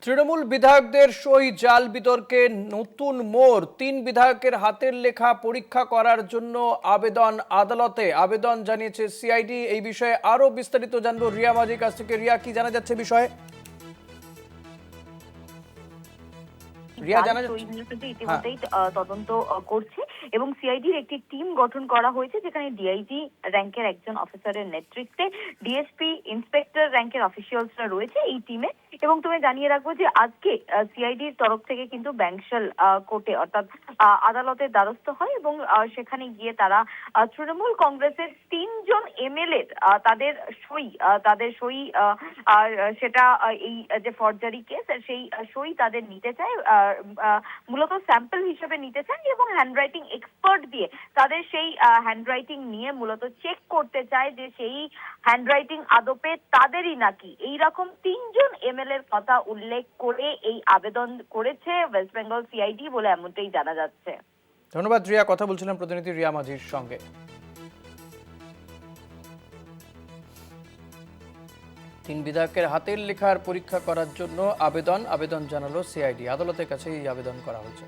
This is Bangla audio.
তৃণমূল বিধায়কদের সই জাল বিতর্কে নতুন মোড়। ৩ বিধায়কের হাতের লেখা পরীক্ষা করার জন্য আবেদন আদালতে। আবেদন জানিয়েছে সিআইডি। এই বিষয়ে আরো বিস্তারিত জানবো রিয়া মাঝির কাছ থেকে। রিয়া, কি জানা যাচ্ছে বিষয়ে? রিয়া, জানা যাচ্ছে? হ্যাঁ। ইতিমধ্যেই তদন্ত করছে এবং সিআইডির একটি টিম গঠন করা হয়েছে, যেখানে ডিআইজি র্যাঙ্কের একজন অফিসারের নেতৃত্বে ডিএসপি ইন্সপেক্টর র্যাঙ্কের অফিসিয়ালসরা রয়েছে এই টিমে। এবং তুমি জানিয়ে রাখবো যে আজকে সিআইডির তরফ থেকে কিন্তু ব্যাংশাল কোর্টে অর্থাৎ আদালতের দ্বারস্থ হয় এবং সেখানে গিয়ে তারা তৃণমূল কংগ্রেসের ৩জন এমএলএ তাদের সই আর সেটা এই যে ফরজারি কেস সেই সই তাদের নিতে চায়, মূলত স্যাম্পল হিসেবে নিতে চায় এবং হ্যান্ডরাইটিং এক্সপার্ট দিয়ে তাদের সেই হ্যান্ডরাইটিং নিয়ে মূলত চেক করতে চায় যে সেই হ্যান্ডরাইটিং আদপে তাদেরই নাকি। এইরকম ৩জন এমএলএ এর কথা উল্লেখ করে এই আবেদন করেছে ওয়েস্ট বেঙ্গল সিআইডি বলে এমনটাই জানা যাচ্ছে। ধন্যবাদ রিয়া। কথা বলছিলাম প্রতিনিধি রিয়া মাঝির সঙ্গে। ৩ বিধায়কের হাতের লেখার পরীক্ষা করার জন্য আবেদন জানালো সিআইডি। আদালতের কাছে এই আবেদন করা হয়েছে।